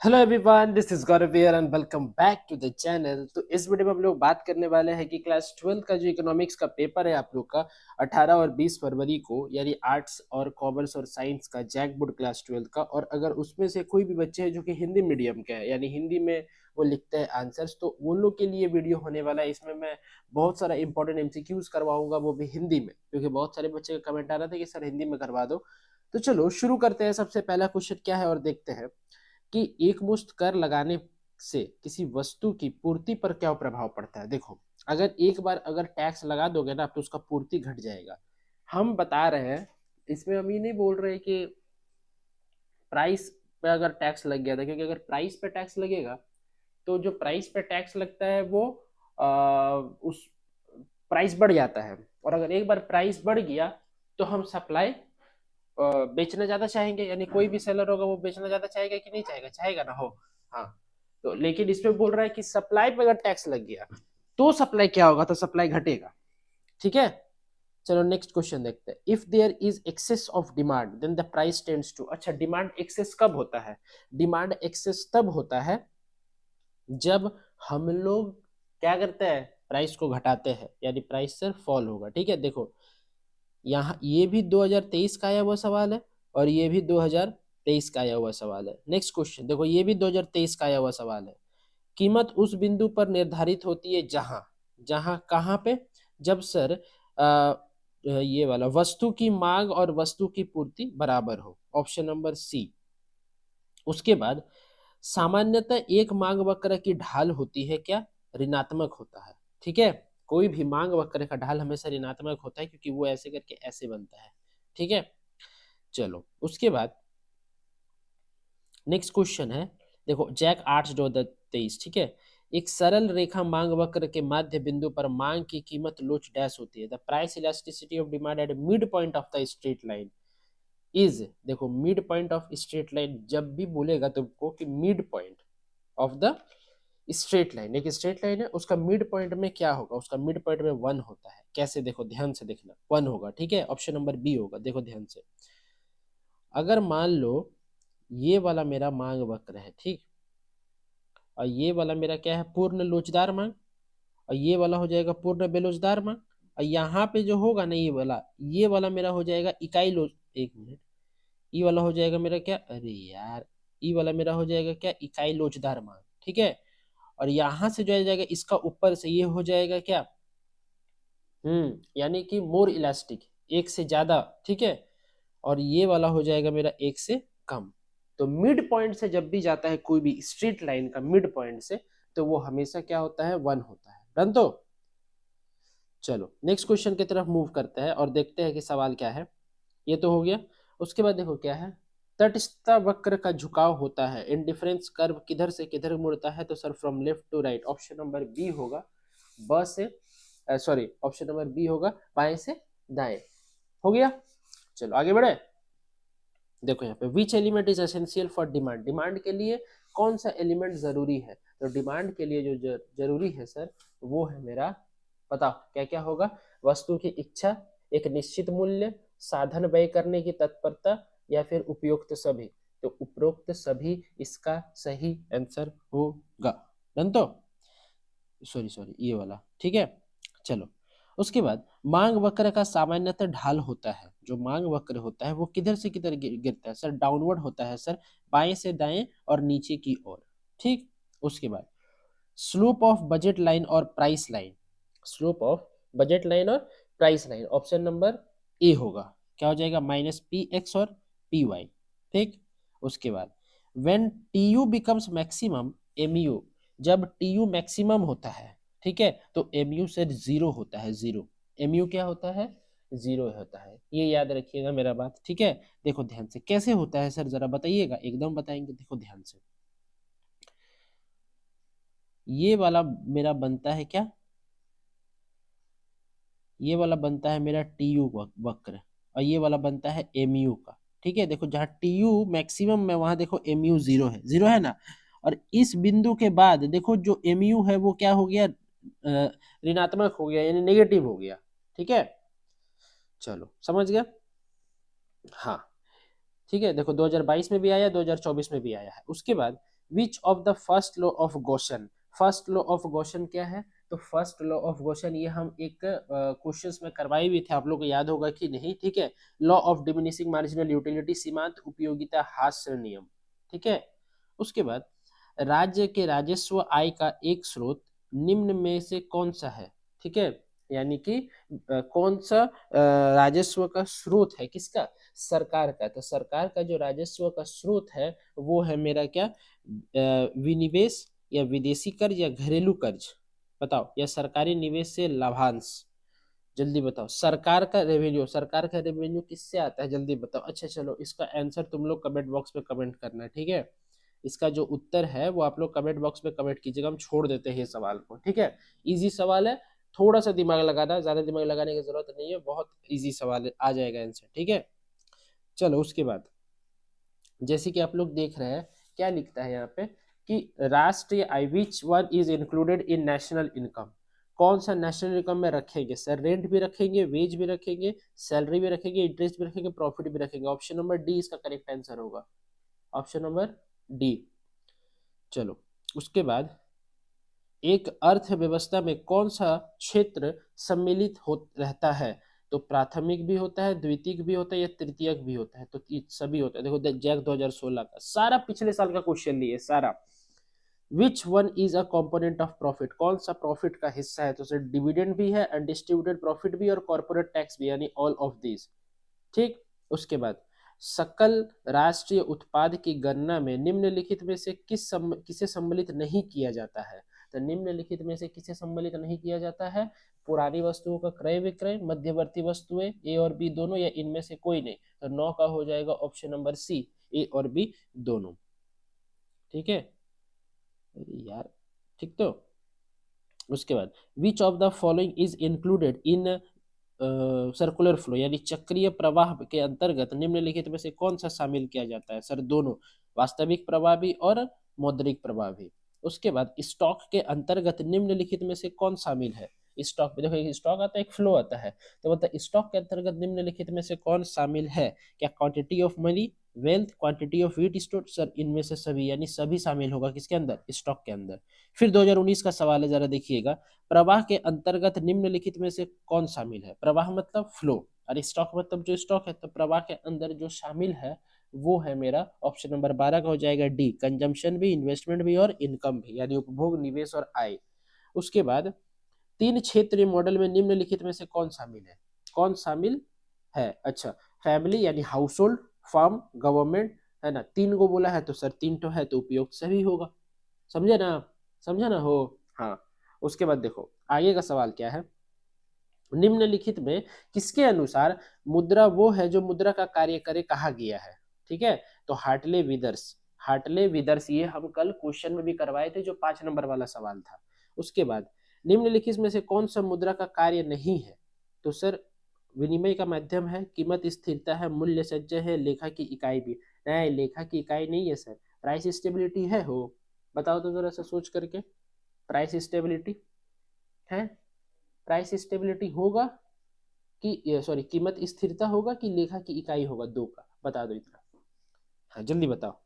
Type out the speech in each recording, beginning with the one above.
Hello everyone, this is Gaurav here and welcome back to the channel. तो इस video में हम लोग बात करने वाले हैं कि क्लास 12 का जो इकोनॉमिक्स का पेपर है आप लोग का 18 और 20 फरवरी को, यानी आर्ट्स और कॉमर्स और साइंस का जैक बोर्ड क्लास 12 का। और अगर उसमें से कोई भी बच्चे हैं जो कि हिंदी मीडियम के हैं, यानी हिंदी में वो लिखते हैं आंसर्स, तो उन लोग के लिए वीडियो होने वाला है। इसमें मैं बहुत सारा इंपॉर्टेंट एमसीक्यूज करवाऊंगा, वो भी हिंदी में, क्योंकि बहुत सारे बच्चे का कमेंट आ रहा था कि सर हिंदी में करवा दो। तो चलो शुरू करते हैं। सबसे पहला क्वेश्चन क्या है और देखते हैं कि एक मुश्त कर लगाने से किसी वस्तु की पूर्ति पर क्या प्रभाव पड़ता है। देखो, अगर एक बार अगर टैक्स लगा दोगे ना तो उसका पूर्ति घट जाएगा। हम बता रहे हैं, इसमें हम ये नहीं बोल रहे कि प्राइस पे अगर टैक्स लग गया था, क्योंकि अगर प्राइस पे टैक्स लगेगा तो जो प्राइस पे टैक्स लगता है वो उस प्राइस बढ़ जाता है। और अगर एक बार प्राइस बढ़ गया तो हम सप्लाई बेचना ज्यादा चाहेंगे, यानी कोई भी सेलर होगा वो बेचना ज्यादा चाहेगा कि नहीं चाहेगा, चाहेगा ना हो। हाँ, तो लेकिन इसमें बोल रहा है कि सप्लाई पे अगर टैक्स लग गया तो सप्लाई क्या होगा, तो सप्लाई घटेगा। ठीक है, चलो नेक्स्ट क्वेश्चन देखते हैं। If there is excess of demand then the price tends to. अच्छा, डिमांड एक्सेस कब होता है? डिमांड एक्सेस तब होता है जब हम लोग क्या करते हैं, प्राइस को घटाते हैं, यानी प्राइस सर फॉल होगा। ठीक है, देखो यहाँ ये भी 2023 का आया हुआ सवाल है और ये भी 2023 का आया हुआ सवाल है। नेक्स्ट क्वेश्चन देखो, ये भी 2023 का आया हुआ सवाल है। कीमत उस बिंदु पर निर्धारित होती है जहां जहां कहां पे, जब सर ये वाला वस्तु की मांग और वस्तु की पूर्ति बराबर हो। Option number C. उसके बाद सामान्यतः एक मांग वक्र की ढाल होती है क्या? ऋणात्मक होता है। ठीक है, कोई भी मांग वक्र का ढाल हमेशा ऋणात्मक होता है, क्योंकि वो ऐसे करके ऐसे बनता है। ठीक है, चलो उसके बाद नेक्स्ट क्वेश्चन है। देखो जैक 8 2023। ठीक है, एक सरल रेखा मांग वक्र के माध्य बिंदु पर मांग की कीमत लोच डैश होती है। The price elasticity of demand at mid point of the straight line is. देखो mid point of straight line जब भी बोलेगा तुमको कि mid point of the straight line, एक स्ट्रेट लाइन है, उसका मिड पॉइंट में क्या होगा? उसका मिड पॉइंट में 1 होता है। कैसे? देखो ध्यान से देखना, 1 होगा। ठीक है, ऑप्शन नंबर बी होगा। देखो ध्यान से, अगर मान लो ये वाला मेरा मांग वक्र है, ठीक, और ये वाला मेरा क्या है, पूर्ण लोचदार मांग, और ये वाला हो जाएगा पूर्ण बेलोचदार मांग। और यहाँ पे जो होगा ना ये वाला मेरा हो जाएगा इकाई लोच, एक मिनट, ये वाला हो जाएगा मेरा क्या, अरे यार, ये वाला मेरा हो जाएगा क्या, इकाई लोचदार मांग। ठीक है, और यहां से जो आ जाएगा इसका ऊपर से ये हो जाएगा क्या, यानी कि मोर इलास्टिक, एक से ज्यादा। ठीक है, और ये वाला हो जाएगा मेरा एक से कम। तो मिड पॉइंट से जब भी जाता है कोई भी स्ट्रेट लाइन का मिड पॉइंट से, तो वो हमेशा क्या होता है, 1 होता है। डन। तो चलो नेक्स्ट क्वेश्चन की तरफ मूव करते हैं और देखते हैं कि सवाल क्या है। ये तो हो गया। उसके बाद देखो क्या है, तटस्थता वक्र का झुकाव होता है, इंडिफरेंस कर्व किधर से किधर मुड़ता है? तो sir from left to right. Option number B होगा, ब से सॉरी, ऑप्शन नंबर बी होगा बाएं से दाएं। हो गया, चलो आगे बढ़े। देखो यहाँ पे which element is essential for demand. Demand के लिए कौन सा एलिमेंट जरूरी है? तो डिमांड के लिए जो जरूरी है सर, वो है मेरा, बताओ क्या क्या होगा? वस्तु की इच्छा, एक निश्चित मूल्य, साधन व्यय करने की तत्परता, या फिर उपयुक्त सभी। तो उपरोक्त सभी इसका सही आंसर होगा। डन। तो सॉरी सॉरी, ये वाला। ठीक है, चलो उसके बाद मांग वक्र का सामान्यतः ढाल होता है। जो मांग वक्र होता है वो किधर से किधर गिरता है? सर डाउनवर्ड होता है सर, बाएं से दाएं और नीचे की ओर। ठीक, उसके बाद स्लोप ऑफ बजट लाइन और price line. Slope of budget line और price line, option number A होगा। क्या हो जाएगा, माइनस पी एक्स और पी वाई। ठीक, उसके बाद when T U becomes maximum M U, जब टी यू मैक्सिमम होता है, ठीक है, तो एम यू से जीरो होता है। जीरो, एम यू क्या होता है, जीरो होता है। ये याद रखिएगा मेरा बात। ठीक है, देखो ध्यान से कैसे होता है सर, जरा बताइएगा, एकदम बताएंगे। देखो ध्यान से, ये वाला मेरा बनता है क्या, ये वाला बनता है मेरा टी यू वक्र, और ये वाला बनता है एम यू का। ठीक है, देखो जहाँ टी यू मैक्सिमम में वहां देखो एम यू जीरो है, जीरो है ना। और इस बिंदु के बाद देखो जो एम यू है वो क्या हो गया, ऋणात्मक हो गया, यानी नेगेटिव हो गया। ठीक है, चलो समझ गया। हाँ, ठीक है, देखो 2022 में भी आया, 2024 में भी आया है। उसके बाद which of the first law of Gaussian, first law of Gaussian क्या है? तो फर्स्ट लॉ ऑफ गोशन ये हम एक क्वेश्चंस में करवाए भी थे, आप लोग को याद होगा कि नहीं, ठीक है। Law of diminishing marginal utility, सीमांत उपयोगिता हास्य नियम, ठीक है। उसके बाद राज्य के राजस्व आय का एक स्रोत निम्न में से कौन सा है, ठीक है। यानी कि कौन सा राजस्व का स्रोत है, किसका? सरकार का। तो सरकार का जो राजस्व का स्रोत है वो है मेरा क्या? विनिवेश या विदेशी कर्ज या घरेलू कर्ज, बताओ, या सरकारी निवेश से लाभांश, जल्दी बताओ। सरकार का रेवेन्यू, सरकार का रेवेन्यू किससे आता है, जल्दी बताओ। अच्छा चलो, इसका आंसर तुम लोग कमेंट बॉक्स में कमेंट करना है, ठीक है। इसका जो उत्तर है वो आप लोग कमेंट बॉक्स में कमेंट कीजिएगा, हम छोड़ देते हैं ये सवाल को, ठीक है। इजी सवाल है, थोड़ा सा दिमाग लगाना, ज्यादा दिमाग लगाने की जरूरत नहीं है, बहुत इजी सवाल है, आ जाएगा आंसर, ठीक है। चलो उसके बाद जैसे कि आप लोग देख रहे हैं क्या लिखता है यहाँ पे कि राष्ट्रीय आय which one is included in national income, कौन सा नेशनल इनकम में रखेंगे सर? रेंट भी रखेंगे, वेज भी रखेंगे, सैलरी भी रखेंगे, इंटरेस्ट भी रखेंगे, प्रॉफिट भी रखेंगे। ऑप्शन नंबर डी इसका करेक्ट आंसर होगा, ऑप्शन नंबर डी। चलो उसके बाद एक अर्थव्यवस्था में कौन सा क्षेत्र सम्मिलित हो रहता है? तो प्राथमिक भी होता है, द्वितीयक भी होता है या तृतीयक भी होता है? तो सभी होता है। देखो जैक 2016 का सारा पिछले साल का क्वेश्चन लिए सारा। विच one is a component of profit, कौन सा प्रॉफिट का हिस्सा है? तो सर डिविडेंड भी है, अनडिस्ट्रीब्यूटेड प्रॉफिट भी और कॉर्पोरेट टैक्स भी, यानी ऑल ऑफ दिस, ठीक। उसके बाद सकल राष्ट्रीय उत्पाद की गणना में निम्नलिखित में से किसे सम्मिलित नहीं किया जाता है? तो निम्नलिखित में से किसे सम्मिलित नहीं किया जाता है? पुरानी वस्तुओं का क्रय विक्रय, मध्यवर्ती वस्तुएं ए और बी दोनों, या इनमें से कोई नहीं। तो 9 का हो जाएगा ऑप्शन नंबर सी, ए और बी दोनों, ठीक है। यार ठीक। तो उसके बाद which of the following is included in circular flow, यानी चक्रीय प्रवाह के अंतर्गत निम्नलिखित में से कौन सा शामिल किया जाता है? सर दोनों, वास्तविक प्रवाह भी और मौद्रिक प्रवाह भी। उसके बाद स्टॉक के अंतर्गत निम्नलिखित में से कौन शामिल है? स्टॉक, देखो एक स्टॉक आता है, एक फ्लो आता है, तो मतलब स्टॉक के अंतर्गत निम्नलिखित में से कौन शामिल है? क्या quantity of money, wealth, quantity of wheat store? Sir इनमें से सभी, यानी सभी शामिल होगा किसके अंदर? स्टॉक के अंदर। फिर 2019 का सवाल है, जरा देखिएगा, प्रवाह के अंतर्गत निम्नलिखित में से कौन शामिल है? प्रवाह मतलब फ्लो और स्टॉक मतलब जो स्टॉक है, तो प्रवाह के अंदर जो शामिल है वो है मेरा ऑप्शन नंबर 12 का हो जाएगा डी, कंजम्पशन भी, इन्वेस्टमेंट भी और इनकम भी, यानी उपभोग, निवेश और आय। उसके बाद तीन क्षेत्रीय मॉडल में निम्नलिखित में से कौन शामिल है? कौन शामिल है? अच्छा, फैमिली यानी हाउस होल्ड, फार्म, गवर्नमेंट, है ना, तीन को बोला है तो सर तीन तो है तो उपयोग सभी होगा, समझे ना? समझा ना हो? हाँ। उसके बाद देखो आगे का सवाल क्या है, निम्नलिखित में किसके अनुसार मुद्रा वो है जो मुद्रा का कार्य करे कहा गया है? ठीक है, तो हार्टले विदर्स, हार्टले विदर्स, ये हम कल क्वेश्चन में भी करवाए थे जो 5 नंबर वाला सवाल था। उसके बाद निम्नलिखित में से कौन सा मुद्रा का कार्य नहीं है? तो सर विनिमय का माध्यम है, कीमत स्थिरता है, मूल्य संचय है, लेखा की इकाई भी नहीं, लेखा की इकाई नहीं है सर, प्राइस स्टेबिलिटी है हो, बताओ तो जरा सा सोच करके, प्राइस स्टेबिलिटी है? प्राइस स्टेबिलिटी होगा कि सॉरी कीमत स्थिरता होगा कि लेखा की इकाई होगा, दो का बता दो इतना। हाँ जल्दी बताओ।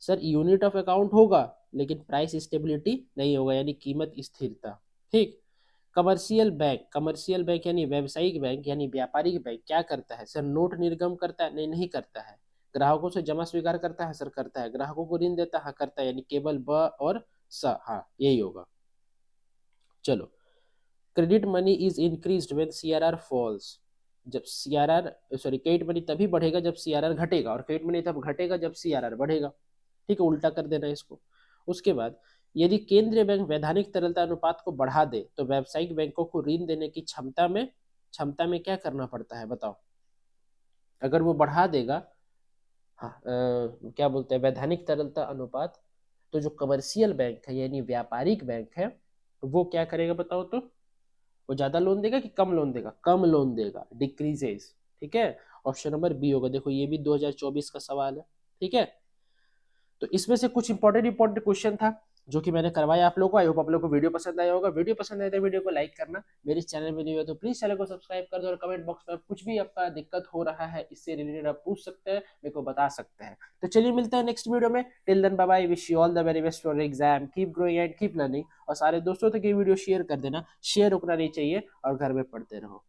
सर यूनिट ऑफ अकाउंट होगा लेकिन प्राइस स्टेबिलिटी नहीं होगा, यानी कीमत स्थिरता, ठीक। कमर्शियल बैंक, कमर्शियल बैंक यानी व्यावसायिक बैंक यानी व्यापारिक बैंक क्या करता है? सर नोट निर्गम करता है? नहीं, नहीं करता है। ग्राहकों से जमा स्वीकार करता है? सर करता है। ग्राहकों को ऋण देता है? हाँ करता है, यानी केवल ब और स, हाँ यही होगा। चलो, credit money is increased when CRR falls, जब सीआरआर, सॉरी क्रेडिट मनी तभी बढ़ेगा जब सीआरआर घटेगा, और क्रेडिट मनी तब घटेगा जब सीआरआर बढ़ेगा, ठीक है, उल्टा कर देना इसको। उसके बाद यदि केंद्रीय बैंक वैधानिक तरलता अनुपात को बढ़ा दे तो व्यावसायिक बैंकों को ऋण देने की क्षमता में क्या करना पड़ता है बताओ? अगर वो बढ़ा देगा, हाँ क्या बोलते हैं, वैधानिक तरलता अनुपात, तो जो कमर्शियल बैंक है यानी व्यापारिक बैंक है वो क्या करेगा बताओ तो? वो ज्यादा लोन देगा कि कम लोन देगा? कम लोन देगा, डिक्रीजेस, ठीक है। ऑप्शन नंबर बी होगा। देखो ये भी 2024 का सवाल है, ठीक है। तो इसमें से कुछ इंपॉर्टेंट इंपॉर्टेंट क्वेश्चन था, जो कि मैंने करवाया आप लोगों को। आई होप आप लोगों को वीडियो पसंद आया होगा। वीडियो पसंद आए तो वीडियो को लाइक करना, मेरे चैनल में नहीं हो तो प्लीज चैनल को सब्सक्राइब कर दो, और कमेंट बॉक्स में कुछ भी आपका दिक्कत हो रहा है इससे रिलेटेड आप पूछ सकते हैं, मेरे को बता सकते हैं। तो चलिए मिलते हैं नेक्स्ट वीडियो में। Till then bye bye, wish you all the very best for exam, keep growing and keep learning. और सारे दोस्तों तक ये वीडियो शेयर कर देना, शेयर रुकना नहीं चाहिए, और घर में पढ़ते रहो।